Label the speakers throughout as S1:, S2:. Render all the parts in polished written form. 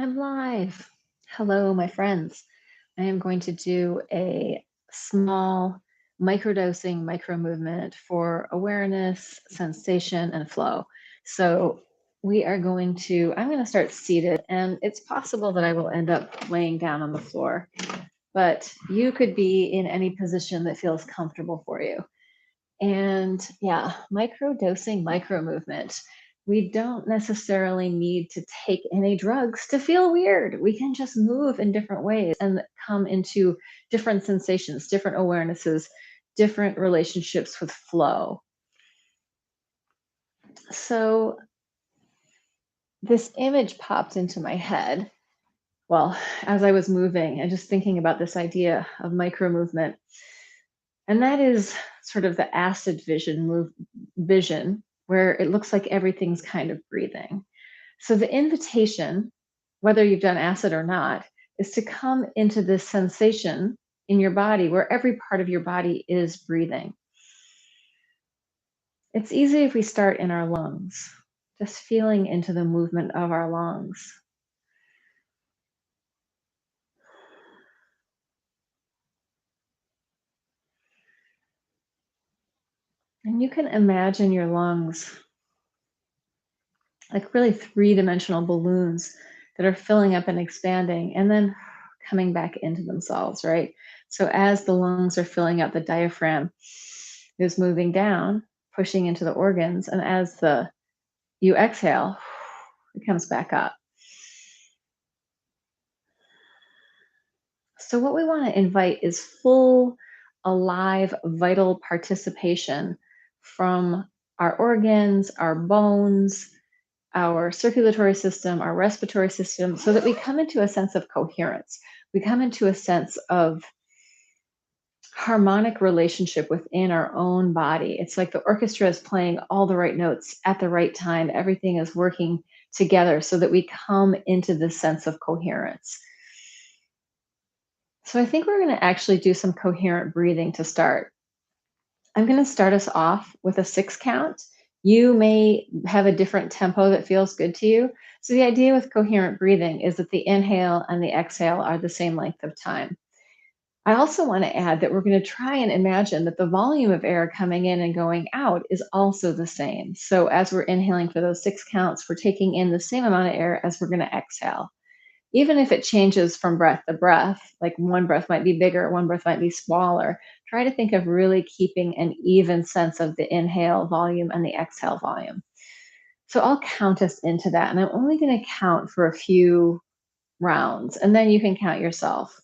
S1: I'm live. Hello, my friends. I am going to do a small microdosing micro movement for awareness, sensation, and flow. So I'm going to start seated, and it's possible that I will end up laying down on the floor, but you could be in any position that feels comfortable for you. And yeah, micro dosing, micro movement. We don't necessarily need to take any drugs to feel weird. We can just move in different ways and come into different sensations, different awarenesses, different relationships with flow. So this image popped into my head. Well, as I was moving and just thinking about this idea of micro movement, and that is sort of the acid vision where it looks like everything's kind of breathing. So the invitation, whether you've done acid or not, is to come into this sensation in your body where every part of your body is breathing. It's easy if we start in our lungs, just feeling into the movement of our lungs. And you can imagine your lungs like really three-dimensional balloons that are filling up and expanding and then coming back into themselves, right? So as the lungs are filling up, the diaphragm is moving down, pushing into the organs, and as the you exhale, it comes back up. So what we want to invite is full, alive, vital participation from our organs, our bones, our circulatory system, our respiratory system, so that we come into a sense of coherence. We come into a sense of harmonic relationship within our own body. It's like the orchestra is playing all the right notes at the right time. Everything is working together so that we come into this sense of coherence. So I think we're going to actually do some coherent breathing to start. I'm going to start us off with a 6 count. You may have a different tempo that feels good to you. So the idea with coherent breathing is that the inhale and the exhale are the same length of time. I also want to add that we're going to try and imagine that the volume of air coming in and going out is also the same. So as we're inhaling for those 6 counts, we're taking in the same amount of air as we're going to exhale. Even if it changes from breath to breath, like one breath might be bigger, one breath might be smaller, try to think of really keeping an even sense of the inhale volume and the exhale volume. So I'll count us into that. And I'm only going to count for a few rounds, and then you can count yourself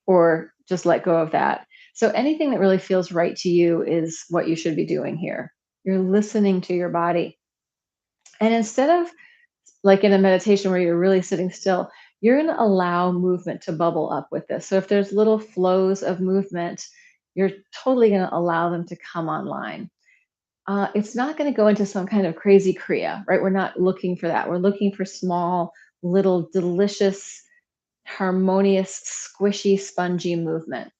S1: or just let go of that. So anything that really feels right to you is what you should be doing here. You're listening to your body. And instead of like in a meditation where you're really sitting still, you're going to allow movement to bubble up with this. So if there's little flows of movement, you're totally going to allow them to come online. It's not going to go into some kind of crazy kriya, right? We're not looking for that. We're looking for small, little, delicious, harmonious, squishy, spongy movement.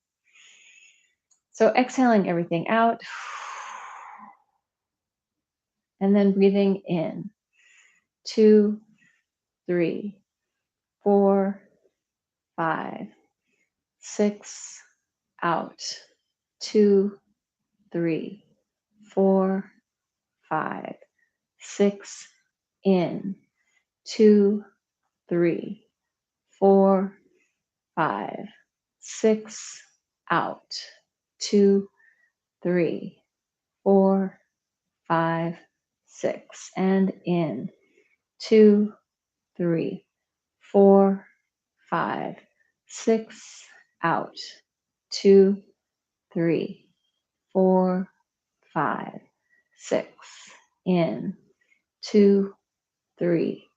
S1: So exhaling everything out and then breathing in. 2, 3, 4, 5, 6, out. 2, 3, 4, 5, 6, in. 2, 3, 4, 5, 6, out. 2, 3, 4, 5, 6, and in. 2, 3, 4, 5, 6, out. 2, 3, 4, 5, 6, in. 2, 3,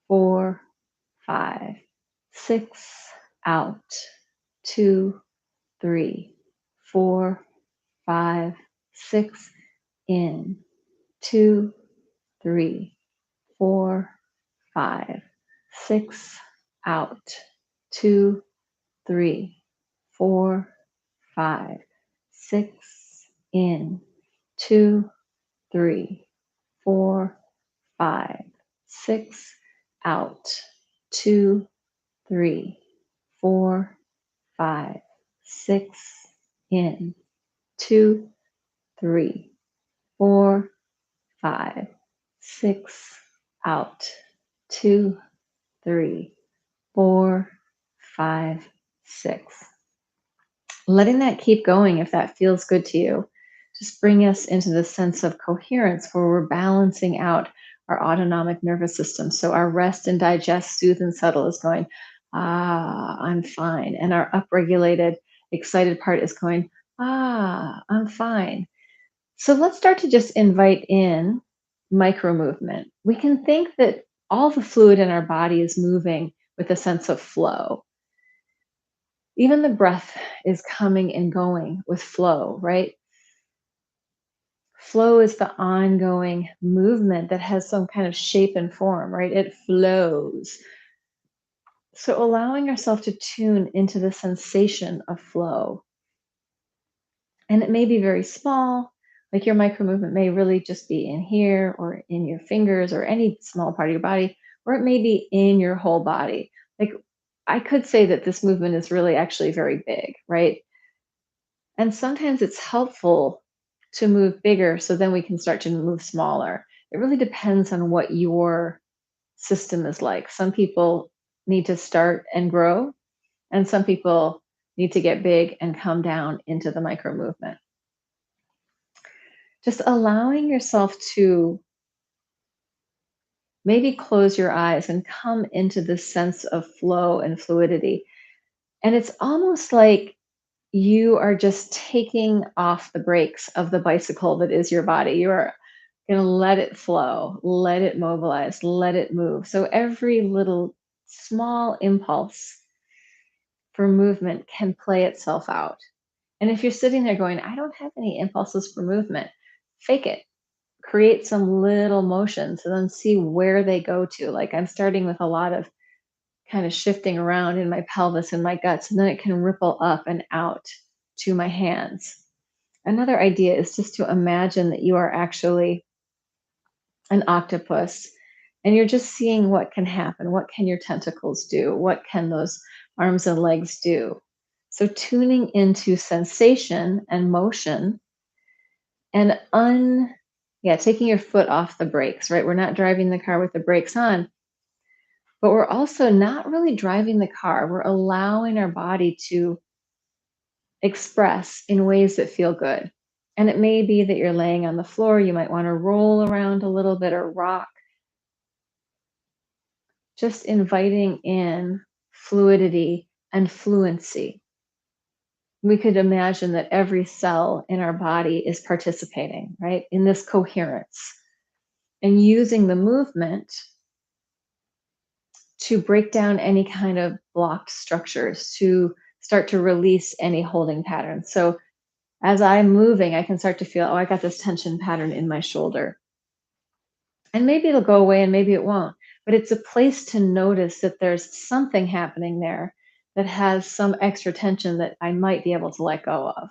S1: 4, 5, 6, out. 2, 3, 4, 5, 6, in. 2, 3, 4, 5, 6, out. 2, 3, 4, 5, 6, in. 2, 3, 4, 5, 6, out. 2, 3, 4, 5, 6, in, 2, 3, 4, 5, 6, out, 2, 3, 4, 5, 6. Letting that keep going if that feels good to you. Just bring us into the sense of coherence where we're balancing out our autonomic nervous system. So our rest and digest, soothe and settle is going, I'm fine. And our upregulated, excited part is going, I'm fine. So let's start to just invite in micro movement. We can think that all the fluid in our body is moving with a sense of flow. Even the breath is coming and going with flow, right? Flow is the ongoing movement that has some kind of shape and form, right? It flows. So allowing ourselves to tune into the sensation of flow. And it may be very small, like your micro movement may really just be in here or in your fingers or any small part of your body, or it may be in your whole body. Like I could say that this movement is really actually very big, right? And sometimes it's helpful to move bigger so then we can start to move smaller. It really depends on what your system is like. Some people need to start and grow, and some people need to get big and come down into the micro movement. Just allowing yourself to maybe close your eyes and come into this sense of flow and fluidity. And it's almost like you are just taking off the brakes of the bicycle that is your body. You are going to let it flow, let it mobilize, let it move. So every little small impulse for movement can play itself out. And if you're sitting there going, I don't have any impulses for movement, fake it. Create some little motions and then see where they go to. Like I'm starting with a lot of kind of shifting around in my pelvis and my guts, and then it can ripple up and out to my hands. Another idea is just to imagine that you are actually an octopus and you're just seeing what can happen. What can your tentacles do? What can those arms and legs do? So tuning into sensation and motion and taking your foot off the brakes, right? We're not driving the car with the brakes on, but we're also not really driving the car. We're allowing our body to express in ways that feel good. And it may be that you're laying on the floor, you might want to roll around a little bit or rock, just inviting in fluidity and fluency. We could imagine that every cell in our body is participating, right, in this coherence and using the movement to break down any kind of blocked structures, to start to release any holding patterns. So as I'm moving, I can start to feel, I got this tension pattern in my shoulder. And maybe it'll go away and maybe it won't. But it's a place to notice that there's something happening there that has some extra tension that I might be able to let go of.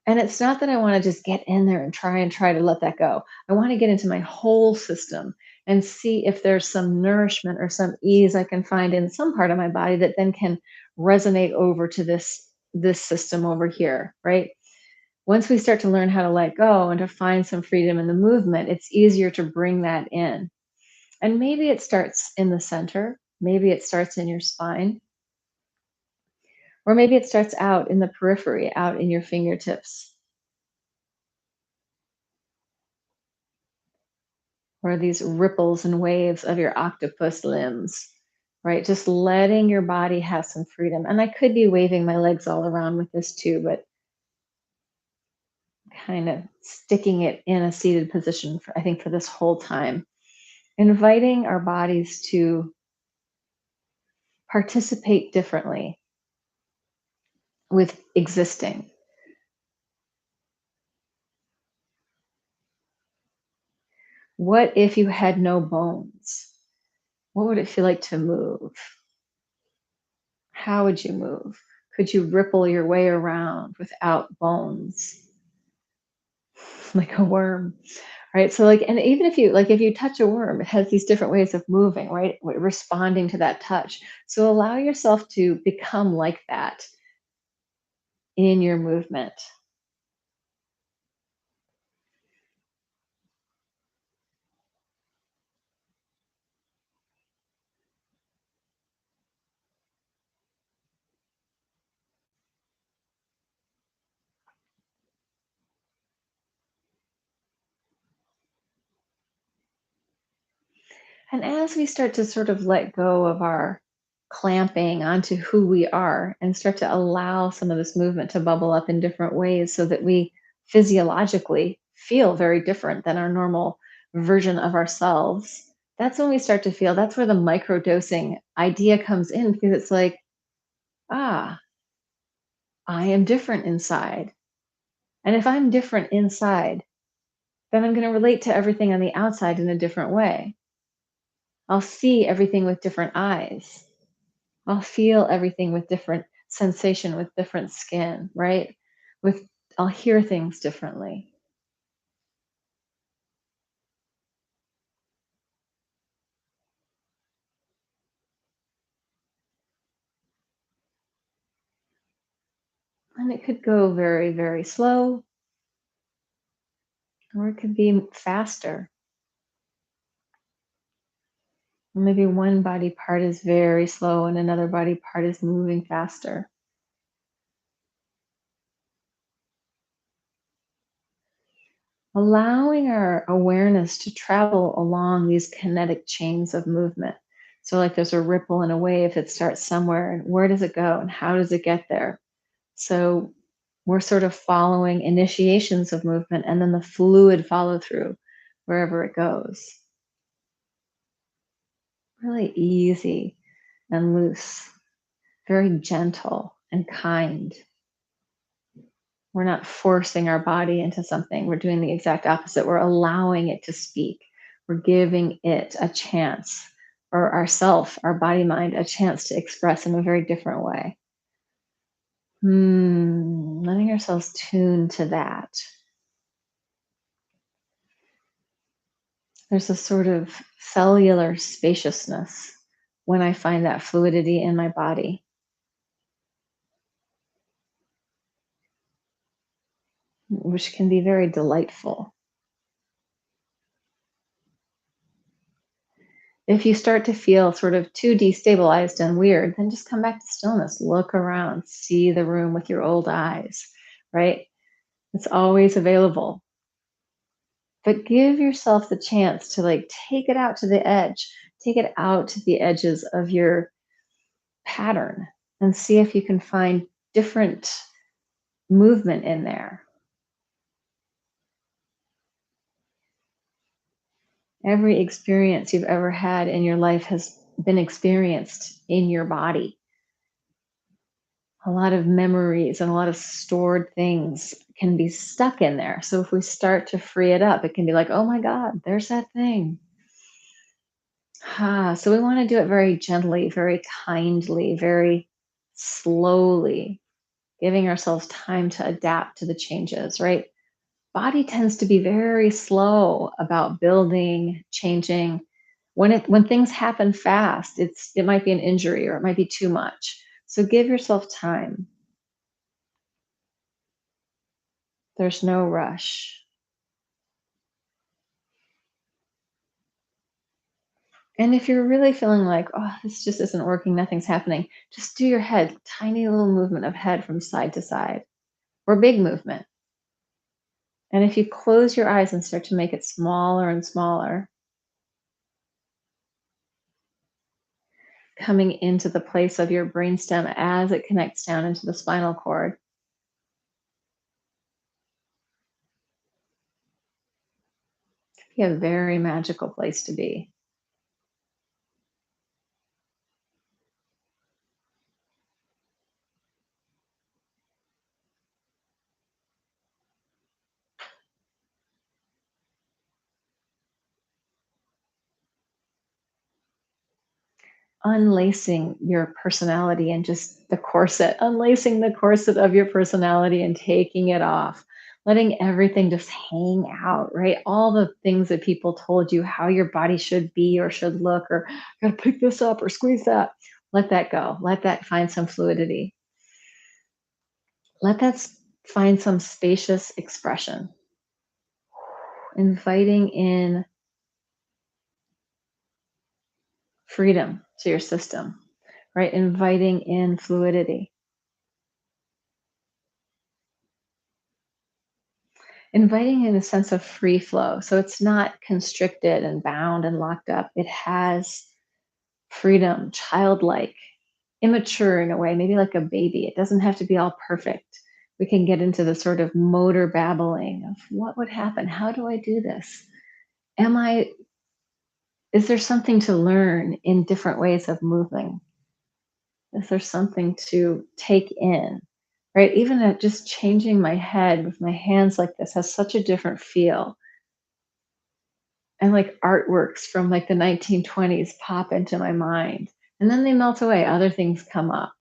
S1: And it's not that I want to just get in there and try to let that go. I want to get into my whole system and see if there's some nourishment or some ease I can find in some part of my body that then can resonate over to this system over here, right? Once we start to learn how to let go and to find some freedom in the movement, it's easier to bring that in. And maybe it starts in the center, maybe it starts in your spine, or maybe it starts out in the periphery, out in your fingertips, or these ripples and waves of your octopus limbs, right? Just letting your body have some freedom. And I could be waving my legs all around with this too, but kind of sticking it in a seated position, I think, for this whole time. Inviting our bodies to participate differently with existing. What if you had no bones? What would it feel like to move? How would you move? Could you ripple your way around without bones? Like a worm, right? So like, and even if you like, if you touch a worm, it has these different ways of moving, right? Responding to that touch. So allow yourself to become like that in your movement. And as we start to sort of let go of our clamping onto who we are and start to allow some of this movement to bubble up in different ways so that we physiologically feel very different than our normal version of ourselves, that's when we start to feel that's where the microdosing idea comes in because it's like, ah, I am different inside. And if I'm different inside, then I'm going to relate to everything on the outside in a different way. I'll see everything with different eyes. I'll feel everything with different sensation, with different skin, right? With I'll hear things differently. And it could go very, very slow, or it could be faster. Maybe one body part is very slow and another body part is moving faster. Allowing our awareness to travel along these kinetic chains of movement. So, like there's a ripple in a wave that starts somewhere, and where does it go, and how does it get there? So, we're sort of following initiations of movement and then the fluid follow through wherever it goes. Really easy and loose, very gentle and kind. We're not forcing our body into something. We're doing the exact opposite. We're allowing it to speak. We're giving it a chance, or ourself, our body mind, a chance to express in a very different way. Letting ourselves tune to that. There's a sort of cellular spaciousness when I find that fluidity in my body, which can be very delightful. If you start to feel sort of too destabilized and weird, then just come back to stillness. Look around, see the room with your old eyes, right? It's always available. But give yourself the chance to like take it out to the edge, take it out to the edges of your pattern and see if you can find different movement in there. Every experience you've ever had in your life has been experienced in your body. A lot of memories and a lot of stored things can be stuck in there. So if we start to free it up, it can be like, oh my God, there's that thing. So we want to do it very gently, very kindly, very slowly, giving ourselves time to adapt to the changes, right? Body tends to be very slow about building, changing. When things happen fast, it might be an injury or it might be too much. So give yourself time. There's no rush. And if you're really feeling like, oh, this just isn't working, nothing's happening, just do your head, tiny little movement of head from side to side, or big movement. And if you close your eyes and start to make it smaller and smaller, coming into the place of your brainstem as it connects down into the spinal cord, be a very magical place to be. Unlacing your personality and just the corset, unlacing the corset of your personality and taking it off. letting everything just hang out, right? All the things that people told you how your body should be or should look, or gotta pick this up or squeeze that. Let that go. Let that find some fluidity. Let that find some spacious expression, inviting in freedom to your system, right? Inviting in fluidity, inviting in a sense of free flow. So it's not constricted and bound and locked up. It has freedom, childlike, immature in a way, maybe like a baby. It doesn't have to be all perfect. We can get into the sort of motor babbling of what would happen? How do I do this? Am I, is there something to learn in different ways of moving? Is there something to take in? Right? Even at just changing my head with my hands like this has such a different feel. And like artworks from like the 1920s pop into my mind. And then they melt away, other things come up.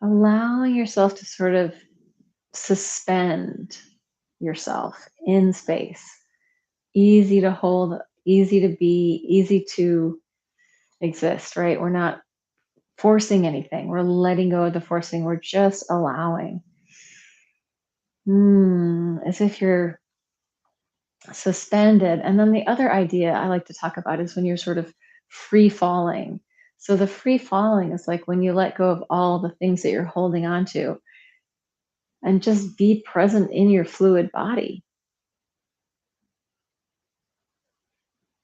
S1: Allowing yourself to sort of suspend yourself in space. Easy to hold, easy to be, easy to exist, right? We're not forcing anything. We're letting go of the forcing. We're just allowing. As if you're suspended. And then the other idea I like to talk about is when you're sort of free falling. So the free falling is like when you let go of all the things that you're holding on to and just be present in your fluid body.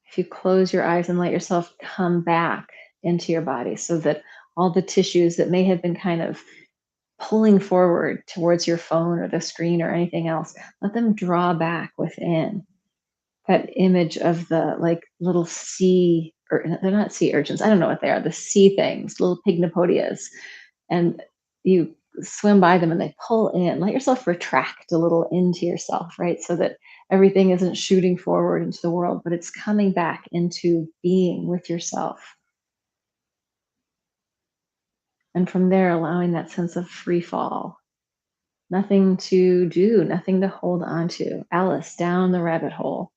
S1: If you close your eyes and let yourself come back into your body so that all the tissues that may have been kind of pulling forward towards your phone or the screen or anything else, let them draw back within. That image of the like little sea, or they're not sea urchins. I don't know what they are. The sea things, little pygnopodias, and you swim by them and they pull in. Let yourself retract a little into yourself, right? So that everything isn't shooting forward into the world, but it's coming back into being with yourself. And from there, allowing that sense of free fall. Nothing to do, nothing to hold on to. Alice down the rabbit hole.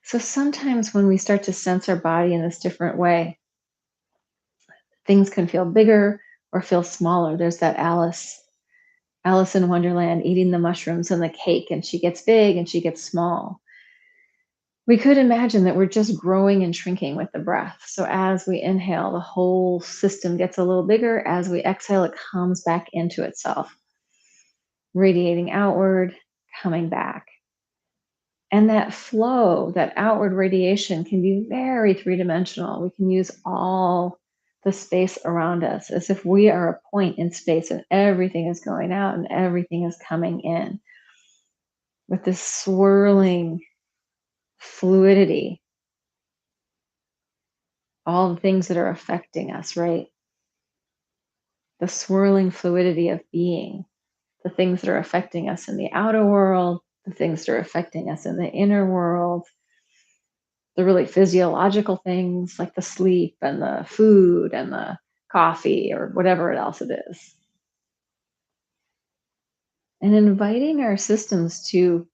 S1: So sometimes when we start to sense our body in this different way, things can feel bigger or feel smaller. There's that Alice in Wonderland eating the mushrooms and the cake, and she gets big and she gets small. We could imagine that we're just growing and shrinking with the breath. So as we inhale, the whole system gets a little bigger. As we exhale, it comes back into itself, radiating outward, coming back. And that flow, that outward radiation can be very three dimensional. We can use all the space around us as if we are a point in space and everything is going out and everything is coming in with this swirling fluidity, all the things that are affecting us, right? The swirling fluidity of being, the things that are affecting us in the outer world, the things that are affecting us in the inner world, the really physiological things like the sleep and the food and the coffee or whatever else it is. And inviting our systems to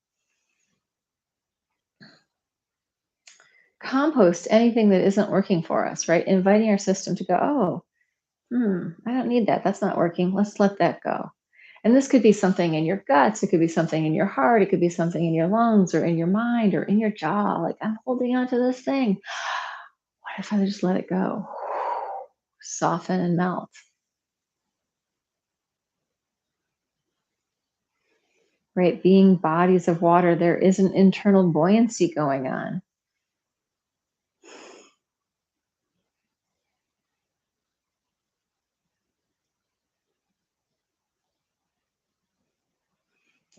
S1: compost anything that isn't working for us, right? Inviting our system to go, oh, I don't need that. That's not working. Let's let that go. And this could be something in your guts. It could be something in your heart. It could be something in your lungs or in your mind or in your jaw. Like, I'm holding on to this thing. What if I just let it go? Soften and melt. Right? Being bodies of water, there is an internal buoyancy going on.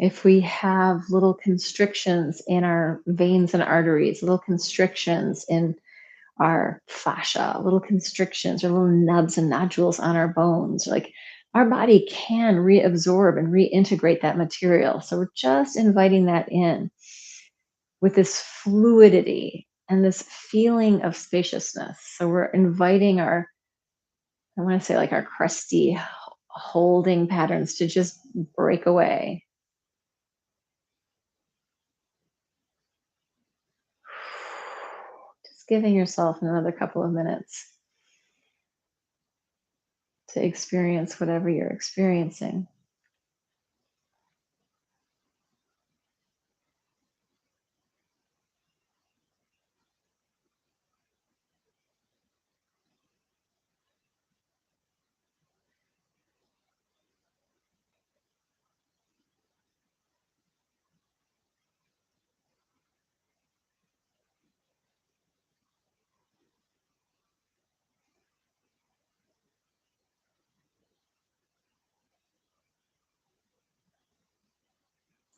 S1: If we have little constrictions in our veins and arteries, little constrictions in our fascia, little constrictions or little nubs and nodules on our bones, like our body can reabsorb and reintegrate that material. So we're just inviting that in with this fluidity and this feeling of spaciousness. So we're inviting our, I want to say like our crusty holding patterns to just break away. Just giving yourself another couple of minutes to experience whatever you're experiencing.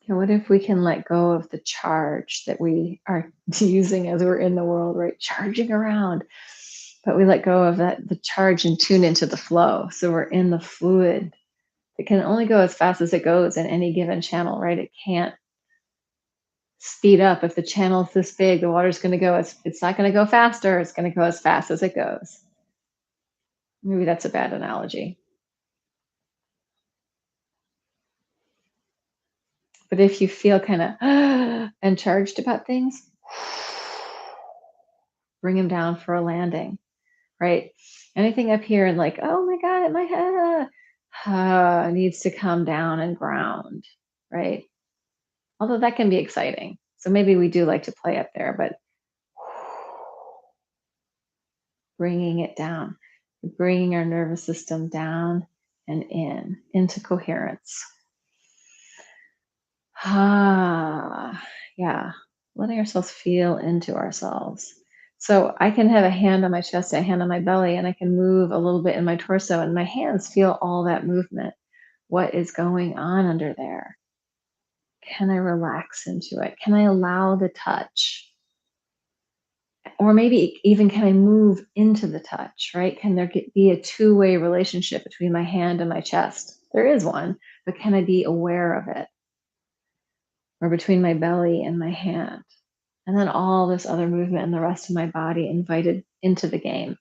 S1: And what if we can let go of the charge that we are using as we're in the world, right? Charging around. But we let go of that, the charge, and tune into the flow. So we're in the fluid. It can only go as fast as it goes in any given channel, right? It can't speed up. If the channel is this big, the water's going to go, it's not going to go faster. It's going to go as fast as it goes. Maybe that's a bad analogy. But if you feel kind of and charged about things, bring them down for a landing, right? Anything up here and like, oh my God, my head needs to come down and ground, right? Although that can be exciting. So maybe we do like to play up there, but bringing it down, bringing our nervous system down and into coherence. Yeah, letting ourselves feel into ourselves. So I can have a hand on my chest, a hand on my belly, and I can move a little bit in my torso, and my hands feel all that movement. What is going on under there? Can I relax into it? Can I allow the touch? Or maybe even can I move into the touch, right? Can there be a two-way relationship between my hand and my chest? There is one, but can I be aware of it? Or between my belly and my hand? And then all this other movement and the rest of my body invited into the game.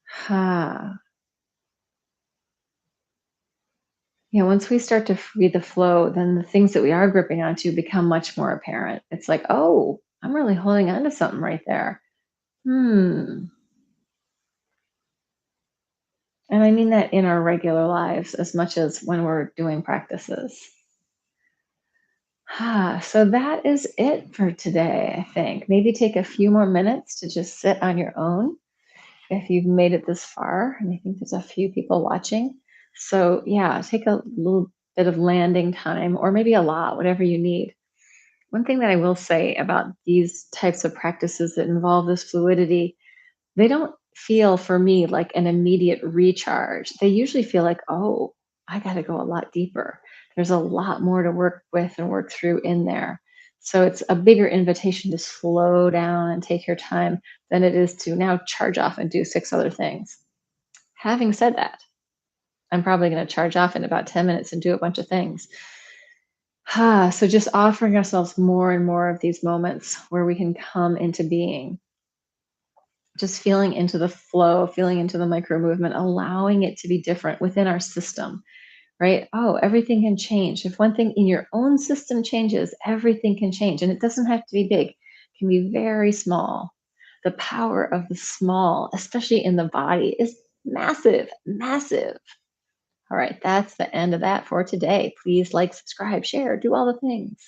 S1: Ha. Once we start to free the flow, then the things that we are gripping onto become much more apparent. It's like, oh, I'm really holding on to something right there. Hmm. And I mean that in our regular lives as much as when we're doing practices. So that is it for today, I think. Maybe take a few more minutes to just sit on your own if you've made it this far. And I think there's a few people watching. So, yeah, take a little bit of landing time or maybe a lot, whatever you need. One thing that I will say about these types of practices that involve this fluidity, they don't feel for me like an immediate recharge. They usually feel like, oh, I got to go a lot deeper. There's a lot more to work with and work through in there. So it's a bigger invitation to slow down and take your time than it is to now charge off and do six other things. Having said that, I'm probably going to charge off in about 10 minutes and do a bunch of things. So just offering ourselves more and more of these moments where we can come into being, just feeling into the flow, feeling into the micro movement, allowing it to be different within our system, right? Oh, everything can change. If one thing in your own system changes, everything can change. And it doesn't have to be big, it can be very small. The power of the small, especially in the body, is massive, massive. All right, that's the end of that for today. Please like, subscribe, share, do all the things.